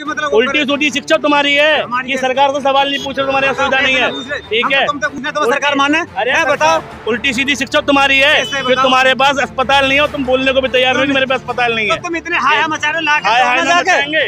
मतलब उल्टी सूटी शिक्षा तुम्हारी है कि सरकार तो सवाल नहीं पूछ रहे, तुम्हारे यहाँ सुविधा नहीं है, ठीक है। तो सरकार माने, अरे बताओ, उल्टी सीधी शिक्षा तुम्हारी है, फिर तुम्हारे पास अस्पताल नहीं हो, तुम बोलने को भी तैयार नहीं मेरे पास अस्पताल नहीं है। तुम इतने हाया मचा रहे हो,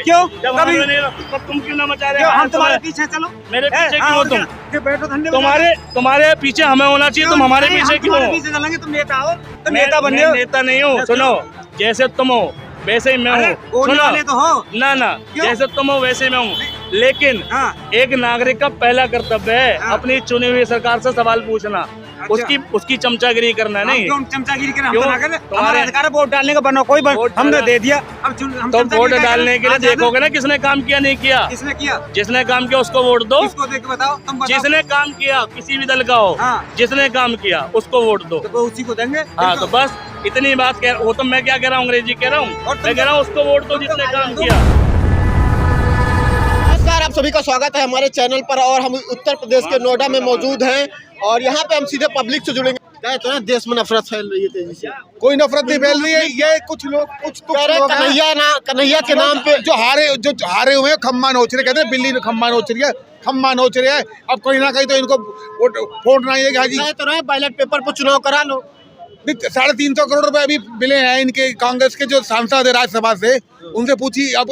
क्यों? तुम क्यों ना मचा रहे हो? हम तुम्हारे पीछे चलो, मेरे पीछे क्यों हो तुम? तुम्हारे पीछे हमें होना चाहिए, तुम हमारे पीछे क्यों हो? पीछे चलेंगे, तुम नेता हो, तुम नेता बन रहे हो। नेता नहीं हूँ, सुनो, जैसे तुम हो वैसे ही मैं हूँ, सुनो तो हो ना, जैसे तुम हो वैसे मैं हूँ, लेकिन एक नागरिक का पहला कर्तव्य है अपनी चुनी हुई सरकार से सवाल पूछना, उसकी चमचागिरी करना नहीं। चमचागिरी तुम्हारे अधिकार वोट डालने का बनो, कोई हमने दे दिया, अब तो वोट डालने के लिए देखोगे ना किसने काम किया नहीं किया। किसने किया? जिसने काम किया उसको वोट दो। किसको देख के बताओ, तुम बताओ। जिसने काम किया किसी भी दल का हो, जिसने काम किया उसको वोट दो, तो उसी को देंगे। हाँ, तो बस इतनी बात कह, वो तो मैं क्या कह रहा हूँ, अंग्रेजी कह रहा हूँ, मैं कह रहा हूँ उसको वोट दो जिसने काम किया। नमस्कार, आप सभी का स्वागत है हमारे चैनल पर और हम उत्तर प्रदेश के नोएडा में मौजूद हैं और यहाँ पे हम सीधे पब्लिक से जुड़ेंगे। क्या तो देश में नफरत फैल रही है तेजी से। कोई नफरत नहीं फैल रही है, ये कुछ लोग कन्हैया के नाम पे जो हारे हुए हैं खम्मा नोच रहे, कहते हैं बिल्ली ने खम्मा नोच रही है, खम्मा नोच रहे हैं। अब कहीं ना कहीं तो इनको वोट नहीं है। हाजी तो रहे बैलेट पेपर पर चुनाव करा लो। 350 करोड़ रुपए अभी मिले हैं इनके कांग्रेस के जो सांसद है राज्यसभा से, उनसे पूछी। अब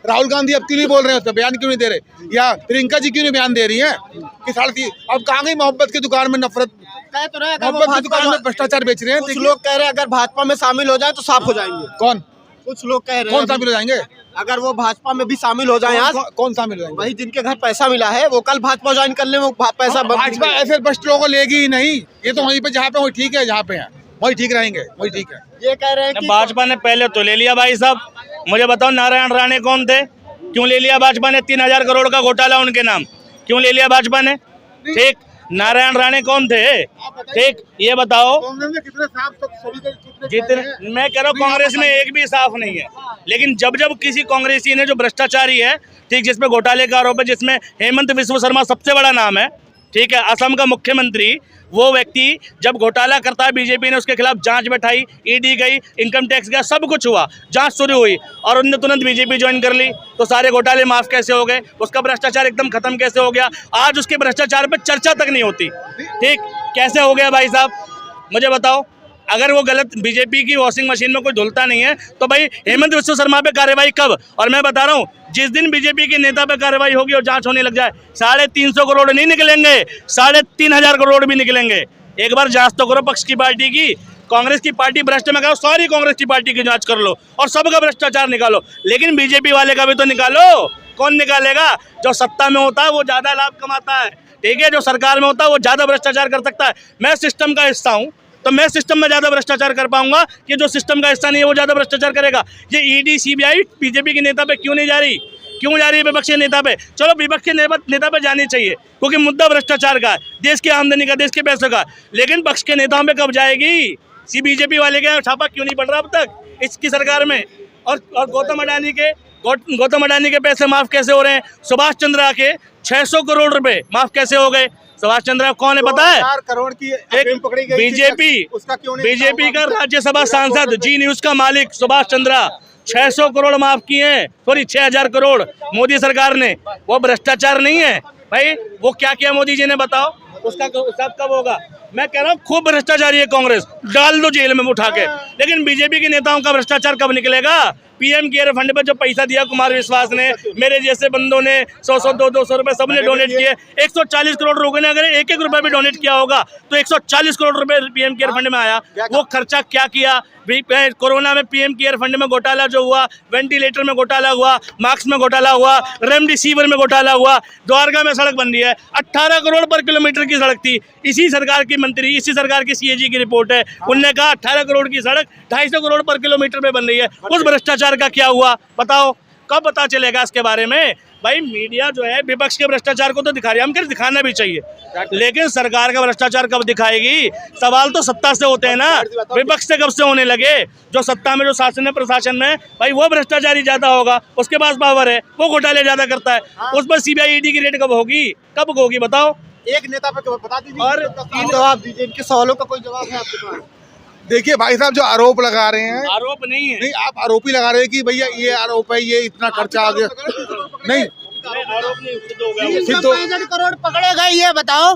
राहुल गांधी अब क्यों नहीं बोल रहे हैं, उस पर बयान क्यों नहीं दे रहे, या प्रियंका जी क्यों नहीं बयान दे रही हैं कि 3.5। अब कहाँ गई मोहब्बत की दुकान में नफरत, मोहब्बत की दुकान में भ्रष्टाचार बेच रहे हैं। कुछ लोग कह रहे हैं अगर भाजपा में शामिल हो जाए तो साफ हो जाएंगे। कौन? कुछ लोग कह रहे हैं कौन शामिल हो जाएंगे? अगर वो भाजपा में भी शामिल हो जाए। कौन शामिल हो जाएंगे? वही जिनके घर पैसा मिला है वो कल भाजपा ज्वाइन करने में पैसा। भाजपा ऐसे भ्रष्ट लोगों को लेगी ही नहीं, ये तो वहीं पे जहाँ पे वही ठीक है, जहाँ पे है वही ठीक रहेंगे, वही ठीक है। ये कह रहे हैं कि भाजपा ने पहले तो ले लिया। भाई साहब मुझे बताओ, नारायण राणे कौन थे? क्यों ले लिया भाजपा ने? 3000 करोड़ का घोटाला उनके नाम, क्यों ले लिया भाजपा ने? ठीक, नारायण राणे कौन थे? ठीक, ये बताओ। कितने साफ जितने मैं कह रहा हूँ कांग्रेस में एक भी साफ नहीं है, लेकिन जब किसी कांग्रेसी ने जो भ्रष्टाचारी है, ठीक, जिसमें घोटाले का आरोप है, जिसमें हेमंत विश्व शर्मा सबसे बड़ा नाम है, ठीक है, असम का मुख्यमंत्री, वो व्यक्ति जब घोटाला करता है, बीजेपी ने उसके खिलाफ जांच बैठाई, ईडी गई, इनकम टैक्स गया, सब कुछ हुआ, जांच शुरू हुई और उनने तुरंत बीजेपी ज्वाइन कर ली, तो सारे घोटाले माफ कैसे हो गए? उसका भ्रष्टाचार एकदम खत्म कैसे हो गया? आज उसके भ्रष्टाचार पे चर्चा तक नहीं होती। ठीक, कैसे हो गया भाई साहब, मुझे बताओ। अगर वो गलत बीजेपी की वॉशिंग मशीन में कोई धुलता नहीं है तो भाई हेमंत विश्व शर्मा पे कार्रवाई कब? और मैं बता रहा हूँ, जिस दिन बीजेपी के नेता पे कार्रवाई होगी और जांच होने लग जाए, 350 करोड़ नहीं निकलेंगे, 3500 करोड़ भी निकलेंगे। एक बार जांच तो करो पक्ष की पार्टी की। कांग्रेस की पार्टी भ्रष्ट में कहो, सारी कांग्रेस की पार्टी की जांच कर लो और सबका भ्रष्टाचार निकालो, लेकिन बीजेपी वाले का भी तो निकालो। कौन निकालेगा? जो सत्ता में होता है वो ज्यादा लाभ कमाता है, ठीक है, जो सरकार में होता है वो ज्यादा भ्रष्टाचार कर सकता है। मैं सिस्टम का हिस्सा हूँ तो मैं सिस्टम में ज्यादा भ्रष्टाचार कर पाऊंगा कि जो सिस्टम का हिस्सा नहीं है वो ज्यादा भ्रष्टाचार करेगा। ये ईडी सीबीआई बीजेपी के नेता पे क्यों नहीं जा रही? क्यों जा रही है विपक्ष के नेता पे? चलो विपक्ष के नेता पे जानी चाहिए क्योंकि मुद्दा भ्रष्टाचार का है, देश की आमदनी का, देश के पैसे का, लेकिन पक्ष के नेताओं पे कब जाएगी? बीजेपी वाले के छापा क्यों नहीं पड़ रहा अब तक इसकी सरकार में? और गौतम अडानी के पैसे माफ कैसे हो रहे हैं? सुभाष चंद्रा के 600 करोड़ रुपए माफ कैसे हो गए? सुभाष चंद्रा कौन है पता है? 4 करोड़ की एक पकड़ी गई, बीजेपी का राज्यसभा सांसद, जी न्यूज का मालिक सुभाष चंद्रा, 600 करोड़ माफ किए हैं, सॉरी 6000 करोड़ मोदी सरकार ने। वो भ्रष्टाचार नहीं है भाई? वो क्या किया मोदी जी ने बताओ? उसका हिसाब कब होगा? मैं कह रहा हूँ खूब भ्रष्टाचारी है कांग्रेस, डाल दो जेल में उठा के, लेकिन बीजेपी के नेताओं का भ्रष्टाचार कब निकलेगा? पीएम केयर फंड पे जो पैसा दिया कुमार विश्वास ने, मेरे जैसे बंदों ने 100 200 रुपए सबने डोनेट किए, 140 करोड़ लोगों ने अगर एक रुपए भी डोनेट किया होगा तो 140 करोड़ रुपए पीएम केयर फंड में आया। वो खर्चा क्या किया? कोरोना में पीएम केयर फंड में घोटाला जो हुआ, वेंटिलेटर में घोटाला हुआ, मास्क में घोटाला हुआ, रेमडेसिविर में घोटाला हुआ, द्वारका में सड़क बन रही है, 18 करोड़ पर किलोमीटर की सड़क थी। इसी सरकार की मंत्री, इसी सरकार की सीएजी की रिपोर्ट है, उनने कहा 18 करोड़ की सड़क 250 करोड़ पर किलोमीटर पे बन रही है। उस भ्रष्टाचार का क्या हुआ बताओ? कब पता चलेगा इसके बारे में? भाई मीडिया जो है विपक्ष के भ्रष्टाचार को तो दिखा रही है, हम कह दिखाना भी चाहिए, लेकिन सरकार का भ्रष्टाचार कब दिखाएगी? सवाल तो सत्ता से होते हैं ना, विपक्ष से कब से होने लगे? जो सत्ता में, जो शासन है, प्रशासन में, भाई वो भ्रष्टाचारी ज्यादा होगा, उसके पास पावर है, वो घोटाले ज्यादा करता है। उस पर सीबीआई ईडी की रेड कब होगी? कब होगी बताओ? एक नेता पे बता दीजिए और जवाब दीजिए, इनके सवालों का कोई जवाब है आपके पास? देखिए भाई साहब, जो आरोप लगा रहे हैं, आरोप नहीं है, नहीं आप आरोपी लगा रहे हैं कि भैया ये आरोप है, ये इतना खर्चा आ गया। नहीं आरोप नहीं सिद्ध हो गया। 365 करोड़ पकड़े गए, ये बताओ।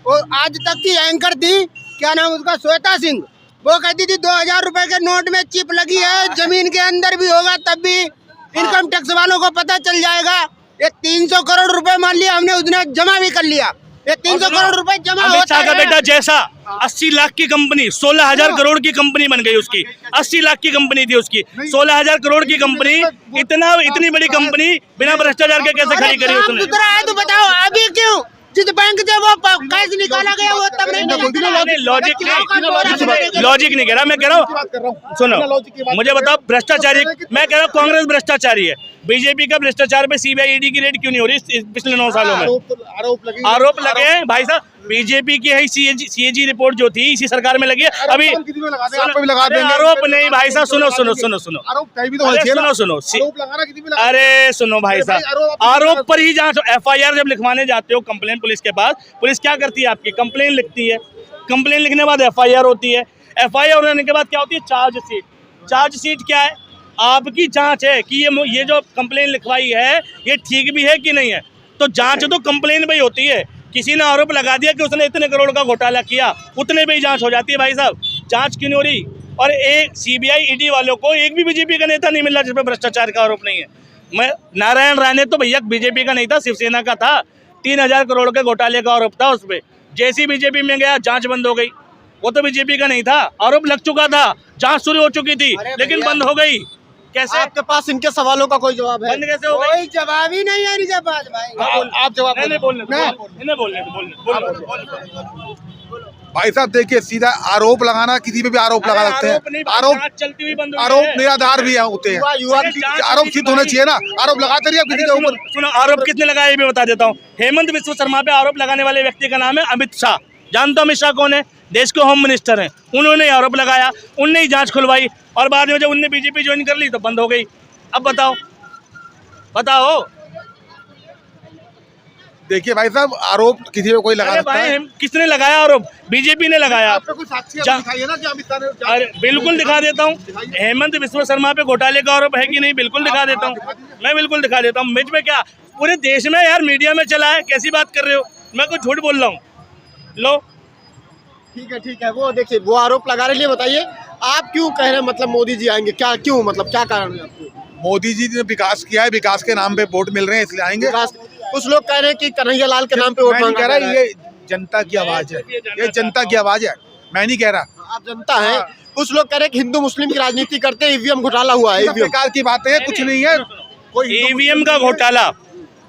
और आज तक की एंकर थी, क्या नाम उसका, श्वेता सिंह, वो कहती थी 2000 रुपए के नोट में चिप लगी है, जमीन के अंदर भी होगा तब भी इनकम टैक्स वालों को पता चल जाएगा। ये 300 करोड़ रुपए मान लिया हमने, उसने जमा भी कर लिया। ये 300 करोड़ रुपए जमा अमित शाह का होता है। बेटा जैसा 80 लाख की कंपनी, 16,000 करोड़ की कंपनी बन गई उसकी। 80 लाख की कंपनी थी उसकी, 16,000 करोड़ की कंपनी। इतनी बड़ी कंपनी बिना भ्रष्टाचार के कैसे खड़ी करी उसने? साफ सुथरा है तो बताओ, अभी क्यों जिस बैंक से वो कैश निकाला गया वो तब नहीं लॉजिक नहीं कह रहा, मैं कह रहा हूँ सुनो, मुझे बताओ भ्रष्टाचारी, मैं कह रहा हूँ कांग्रेस भ्रष्टाचारी है। बीजेपी का भ्रष्टाचार पे सीबीआई ईडी की रेड क्यों नहीं हो रही पिछले 9 सालों में? आरोप लगे हैं भाई साहब। बीजेपी की है सीएजी रिपोर्ट जो थी इसी सरकार में लगी है अभी। आरोप नहीं भाई साहब, सुनो सुनो सुनो सुनो, सुनो सुनो, अरे सुनो भाई साहब, आरोप पर ही जांच। एफआईआर जब लिखवाने जाते हो कंप्लेन पुलिस के पास, पुलिस क्या करती है आपकी? कंप्लेन लिखती है, कंप्लेन लिखने के बाद एफआईआर होती है, एफआईआर होने के बाद क्या होती है? चार्जशीट। चार्जशीट क्या है? आपकी जांच है कि ये जो कंप्लेन लिखवाई है ये ठीक भी है कि नहीं है। तो जांच तो कंप्लेन पे ही होती है। किसी ने आरोप लगा दिया कि उसने इतने करोड़ का घोटाला किया, उतने पे ही जांच हो जाती है भाई साहब। जांच क्यों नहीं हो रही? और एक सीबीआई ईडी वालों को एक भी बीजेपी का नेता नहीं मिल रहा जिस पर भ्रष्टाचार का आरोप नहीं है। मैं नारायण राणे तो भैया बीजेपी का नहीं था, शिवसेना का था। 3,000 करोड़ के घोटाले का आरोप था उस पर। जैसी बीजेपी में गया जांच बंद हो गई। वो तो बीजेपी का नहीं था, आरोप लग चुका था, जांच शुरू हो चुकी थी, लेकिन बंद हो गई। कैसे? आपके पास इनके सवालों का कोई जवाब है? बंद कैसे हो गई? कोई जवाब ही नहीं है इनके पास भाई। आप जवाब नहीं बोलने भाई साहब देखिए, सीधा आरोप लगाना, किसी पे भी आरोप लगा सकते हैं। आरोप चलती हुई बंद हो आरोप निराधार भी होते हैं। आरोप सिद्ध होने चाहिए ना, आरोप लगाते रहिए किसी के ऊपर। सुनो, आरोप किसने लगाया ये भी बता देता हूँ। हेमंत विश्व शर्मा पे आरोप लगाने वाले व्यक्ति का नाम है अमित शाह। जानता हूँ अमित शाह कौन है? देश के होम मिनिस्टर हैं। उन्होंने आरोप लगाया, उनने ही जांच खुलवाई, और बाद में जब उनने बीजेपी ज्वाइन कर ली तो बंद हो गई। अब बताओ बताओ। देखिए भाई साहब, आरोप किसी पे कोई लगा सकता है। किसने लगाया आरोप? बीजेपी ने लगाया। अरे बिल्कुल दिखा देता हूँ। हेमंत विश्व शर्मा पे घोटाले का आरोप है कि नहीं? बिल्कुल दिखा देता हूँ, मैं बिल्कुल दिखा देता हूँ। मुझ में क्या, पूरे देश में यार मीडिया में चला है, कैसी बात कर रहे हो? मैं कुछ झूठ बोल रहा हूँ? लो ठीक है, वो देखिए वो आरोप लगा रहे हैं। बताइए आप क्यों कह रहे हैं मतलब मोदी जी आएंगे? क्या क्यों, मतलब क्या कारण है आपको? मोदी जी ने विकास किया है, विकास के नाम पे वोट मिल रहे हैं इसलिए आएंगे। कुछ लोग कह रहे हैं कि कन्हैया लाल के नाम पे वोट मैं नहीं मांगा कह जा रहा, रहा है। ये जनता की आवाज है, ये जनता की आवाज है, मैं नहीं कह रहा। आप जनता है। कुछ लोग कह रहे हैं कि हिंदू मुस्लिम की राजनीति करते हैं, ईवीएम घोटाला हुआ है। इस प्रकार की बातें हैं, कुछ नहीं है। कोई ईवीएम का घोटाला,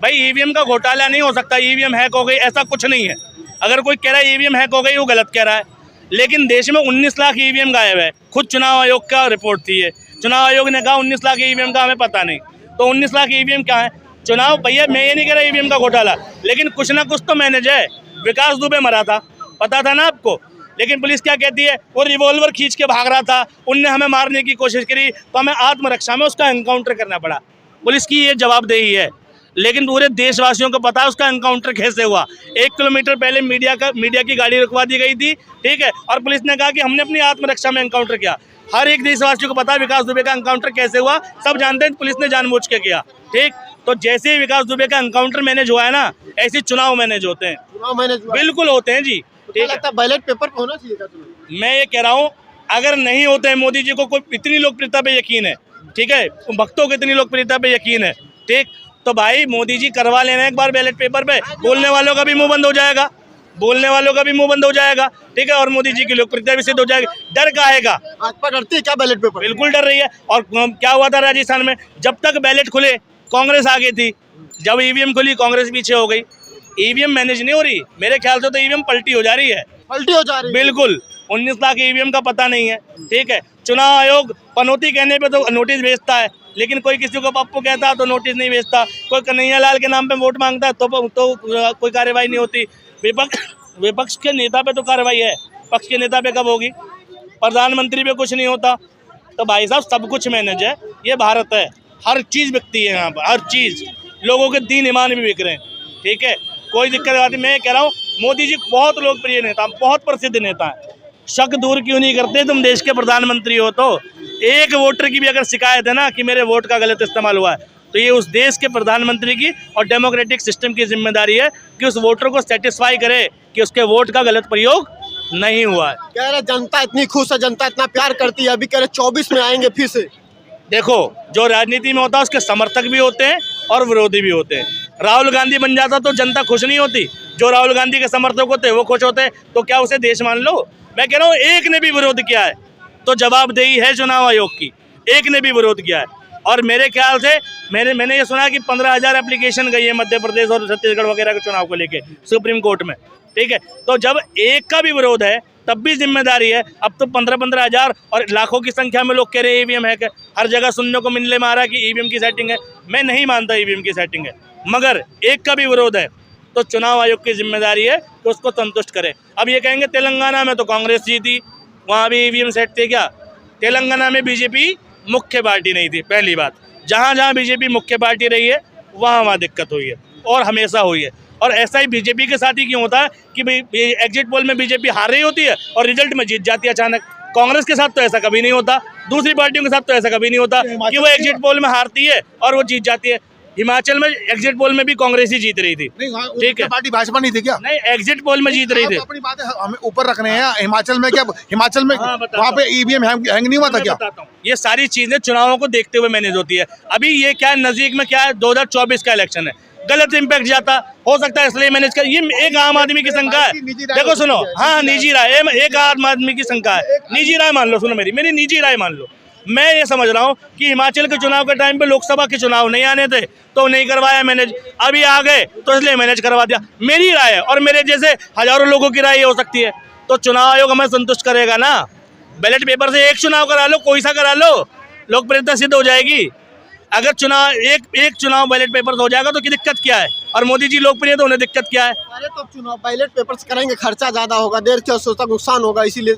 भाई ईवीएम का घोटाला नहीं हो सकता। ईवीएम हैक हो गई ऐसा कुछ नहीं है। अगर कोई कह रहा है ईवीएम हैक हो गई, वो गलत कह रहा है। लेकिन देश में 19 लाख ईवीएम गायब है। खुद चुनाव आयोग का रिपोर्ट थी ये। चुनाव आयोग ने कहा 19 लाख ईवीएम का हमें पता नहीं। तो 19 लाख ईवीएम क्या है? चुनाव भैया, मैं ये नहीं कह रहा ईवीएम का घोटाला, लेकिन कुछ ना कुछ तो मैनेज है। विकास दुबे मरा था, पता था ना आपको, लेकिन पुलिस क्या कहती है? वो रिवॉल्वर खींच के भाग रहा था, उनने हमें मारने की कोशिश करी तो हमें आत्मरक्षा में उसका एनकाउंटर करना पड़ा। पुलिस की ये जवाबदेही है। लेकिन पूरे देशवासियों को पता है उसका एनकाउंटर कैसे हुआ। 1 किलोमीटर पहले मीडिया की गाड़ी रुकवा दी गई थी, ठीक है, और पुलिस ने कहा कि हमने अपनी आत्मरक्षा में एनकाउंटर किया। हर एक देशवासी को पता है विकास दुबे का एनकाउंटर कैसे हुआ, सब जानते हैं, पुलिस ने जानबूझ के किया। ठीक, तो जैसे ही विकास दुबे का एनकाउंटर मैनेज हुआ है ना, ऐसे चुनाव मैनेज होते हैं। चुनाव मैनेज बिल्कुल होते हैं जी। ठीक है, बैलेट पेपर पे होना चाहिए था। मैं ये कह रहा हूँ, अगर नहीं होते हैं, मोदी जी को कोई इतनी लोकप्रियता पे यकीन है, ठीक है, भक्तों को इतनी लोकप्रियता पे यकीन है, ठीक, तो भाई मोदी जी करवा लेना एक बार बैलेट पेपर पे। बोलने वालों का भी मुंह बंद हो जाएगा, बोलने वालों का भी मुंह बंद हो जाएगा, ठीक है, और मोदी जी की लोकप्रियता भी सिद्ध हो जाएगी। डर काहेगा? भाजपा डरती है क्या बैलेट पेपर? बिल्कुल डर रही है। और क्या हुआ था राजस्थान में? जब तक बैलेट खुले कांग्रेस आगे थी, जब ईवीएम खुली कांग्रेस पीछे हो गई। ईवीएम मैनेज नहीं हो रही, मेरे ख्याल से तो ईवीएम पलटी हो जा रही है। पलटी हो जा रही है बिल्कुल। 19 लाख ईवीएम का पता नहीं है, ठीक है। चुनाव आयोग पनौती कहने पे तो नोटिस भेजता है, लेकिन कोई किसी को पप्पू कहता है तो नोटिस नहीं भेजता। कोई कन्हैया लाल के नाम पे वोट मांगता है तो कोई कार्रवाई नहीं होती। विपक्ष के नेता पे तो कार्रवाई है, पक्ष के नेता पे कब होगी? प्रधानमंत्री पे कुछ नहीं होता। तो भाई साहब सब कुछ मैनेज है, ये भारत है, हर चीज़ बिकती है यहाँ पर, हर चीज़। लोगों के दीन ईमान भी बिक रहे हैं, ठीक है, कोई दिक्कत बात नहीं। मैं कह रहा हूँ मोदी जी बहुत लोकप्रिय नेता, बहुत प्रसिद्ध नेता है। शक दूर क्यों नहीं करते? तुम देश के प्रधानमंत्री हो तो एक वोटर की भी अगर शिकायत है ना कि मेरे वोट का गलत इस्तेमाल हुआ है, तो तो ये उस देश के प्रधानमंत्री की और डेमोक्रेटिक सिस्टम की जिम्मेदारी है कि उस वोटर को सेटिस्फाई करे कि उसके वोट का गलत प्रयोग नहीं हुआ है। कह रहे जनता इतनी खुश है, जनता इतना प्यार करती है, अभी कह रहे 24 में आएंगे फिर से। देखो, जो राजनीति में होता है उसके समर्थक भी होते हैं और विरोधी भी होते हैं। राहुल गांधी बन जाता तो जनता खुश नहीं होती। जो राहुल गांधी के समर्थक होते हैं वो खुश होते हैं, तो क्या उसे देश मान लो? मैं कह रहा हूँ एक ने भी विरोध किया है तो जवाबदेही है चुनाव आयोग की, एक ने भी विरोध किया है। और मेरे ख्याल से मैंने ये सुना कि 15,000 एप्लीकेशन गई है मध्य प्रदेश और छत्तीसगढ़ वगैरह के चुनाव को लेके सुप्रीम कोर्ट में, ठीक है। तो जब एक का भी विरोध है तब भी जिम्मेदारी है। अब तो 15,000 और लाखों की संख्या में लोग कह रहे हैं ईवीएम हैक है। हर जगह सुनने को मिलने में आ रहा है कि ईवीएम की सेटिंग है। मैं नहीं मानता ईवीएम की सेटिंग है, मगर एक का भी विरोध है तो चुनाव आयोग की जिम्मेदारी है कि उसको संतुष्ट करे। अब ये कहेंगे तेलंगाना में तो कांग्रेस जीती, वहाँ भी ईवीएम सेट थे क्या? तेलंगाना में बीजेपी मुख्य पार्टी नहीं थी, पहली बात। जहाँ जहाँ बीजेपी मुख्य पार्टी रही है वहाँ दिक्कत हुई है और हमेशा हुई है। और ऐसा ही बीजेपी के साथ ही क्यों होता है कि एग्जिट पोल में बीजेपी हार रही होती है और रिजल्ट में जीत जाती है अचानक। कांग्रेस के साथ तो ऐसा कभी नहीं होता, दूसरी पार्टियों के साथ तो ऐसा कभी नहीं होता कि वो एग्जिट पोल में हारती है और वो जीत जाती है। हिमाचल में एग्जिट पोल में भी कांग्रेस ही जीत रही थी, ठीक है। पार्टी भाजपा नहीं थी क्या? नहीं, एग्जिट पोल में जीत रही थी। अपनी बात है, हमें ऊपर रखने हैं। हिमाचल में क्या, हिमाचल में वहाँ पे ईवीएम हैंग नहीं हुआ था क्या? बताता हूँ, ये सारी चीजें चुनावों को देखते हुए मैनेज होती है। अभी ये क्या है, नजदीक में क्या है, 2024 का इलेक्शन है, गलत इम्पैक्ट जाता हो सकता है इसलिए मैनेज कर। ये एक आम आदमी की शंका है। देखो सुनो, हाँ निजी राय, एक आम आदमी की शंका है, निजी राय मान लो। सुनो मेरी निजी राय मान लो। मैं ये समझ रहा हूँ कि हिमाचल के चुनाव के टाइम पे लोकसभा के चुनाव नहीं आने थे तो नहीं करवाया मैनेज, अभी आ गए तो इसलिए मैनेज करवा दिया। मेरी राय है और मेरे जैसे हजारों लोगों की राय हो सकती है। तो चुनाव आयोग हमें संतुष्ट करेगा ना। बैलेट पेपर से एक चुनाव करा लो, कोई सा करा लो, लोकप्रियता सिद्ध हो जाएगी। अगर चुनाव एक चुनाव बैलेट पेपर से हो जाएगा तो की दिक्कत क्या है? और मोदी जी लोकप्रिय तो उन्हें दिक्कत क्या है? अरे तो चुनाव बैलेट पेपर से करेंगे, खर्चा ज्यादा होगा, देर से तक नुकसान होगा, इसीलिए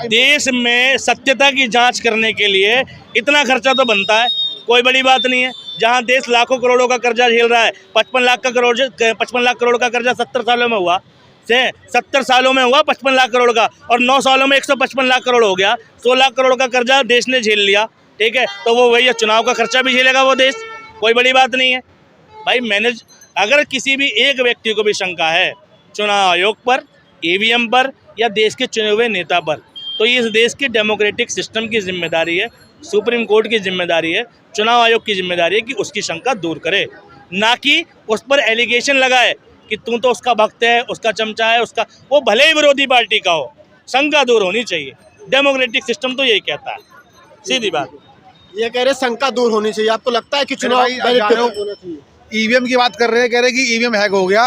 देश में सत्यता की जांच करने के लिए इतना खर्चा तो बनता है, कोई बड़ी बात नहीं है। जहां देश लाखों करोड़ों का कर्जा झेल रहा है, 55 लाख करोड़ का कर्जा 70 सालों में हुआ, 70 सालों में हुआ 55 लाख करोड़ का, और 9 सालों में 155 लाख करोड़ हो गया। 100 लाख करोड़ का कर्जा देश ने झेल लिया, ठीक है। तो वो वही चुनाव का खर्चा भी झेलेगा वो देश, कोई बड़ी बात नहीं है भाई। मैनेज, अगर किसी भी एक व्यक्ति को भी शंका है चुनाव आयोग पर, ईवीएम पर या देश के चुने हुए नेता पर, तो ये इस देश के डेमोक्रेटिक सिस्टम की जिम्मेदारी है, सुप्रीम कोर्ट की जिम्मेदारी है, चुनाव आयोग की जिम्मेदारी है कि उसकी शंका दूर करे, ना कि उस पर एलिगेशन लगाए कि तू तो उसका भक्त है, उसका चमचा है, उसका, वो भले ही विरोधी पार्टी का हो, शंका दूर होनी चाहिए। डेमोक्रेटिक सिस्टम तो यही कहता है, सीधी बात। ये कह रहे शंका दूर होनी चाहिए। आपको लगता है कि चुनाव बैलेट पेपर होना चाहिए? ईवीएम की बात कर रहे हैं, कह रहे कि ईवीएम हैक हो गया।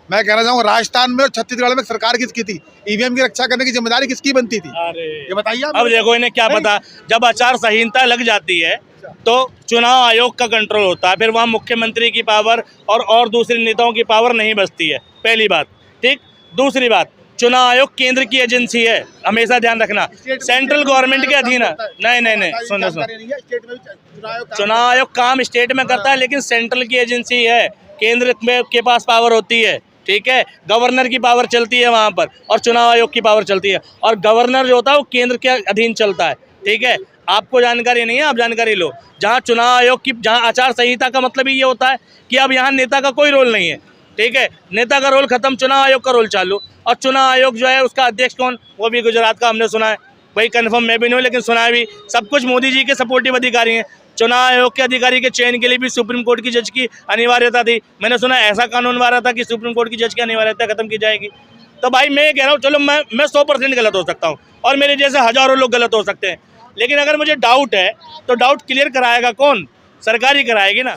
मैं कहना चाहूँगा राजस्थान में और छत्तीसगढ़ में सरकार किसकी थी? ईवीएम की रक्षा करने की जिम्मेदारी किसकी बनती थी? ये बताइए। अब देखो, इन्हें क्या पता, जब आचार संहिता लग जाती है तो चुनाव आयोग का कंट्रोल होता है, फिर वहाँ मुख्यमंत्री की पावर और दूसरे नेताओं की पावर नहीं बचती है, पहली बात, ठीक। दूसरी बात, चुनाव आयोग केंद्र की एजेंसी है, हमेशा ध्यान रखना, सेंट्रल गवर्नमेंट के अधीन है। नहीं, सुनो, चुनाव आयोग काम स्टेट में करता है लेकिन सेंट्रल की एजेंसी है, केंद्र में के पास पावर होती है, ठीक है। गवर्नर की पावर चलती है वहाँ पर और चुनाव आयोग की पावर चलती है, और गवर्नर जो होता है वो केंद्र के अधीन चलता है, ठीक है। आपको जानकारी नहीं है, आप जानकारी लो। जहाँ चुनाव आयोग की, जहाँ आचार संहिता का मतलब ही ये होता है कि अब यहाँ नेता का कोई रोल नहीं है, ठीक है। नेता का रोल खत्म, चुनाव आयोग का रोल चालू। और चुनाव आयोग जो है उसका अध्यक्ष कौन, वो भी गुजरात का हमने सुना है, वही कंफर्म मैं भी नहीं हूँ लेकिन सुना है भी। सब कुछ मोदी जी के सपोर्टिव अधिकारी हैं। चुनाव आयोग के अधिकारी के चयन के लिए भी सुप्रीम कोर्ट की जज की अनिवार्यता थी। मैंने सुना ऐसा कानून बना था कि सुप्रीम कोर्ट की जज की अनिवार्यता खत्म की जाएगी। तो भाई मैं कह रहा हूँ, चलो मैं 100% गलत हो सकता हूँ और मेरे जैसे हजारों लोग गलत हो सकते हैं, लेकिन अगर मुझे डाउट है तो डाउट क्लियर कराएगा कौन? सरकार ही कराएगी ना।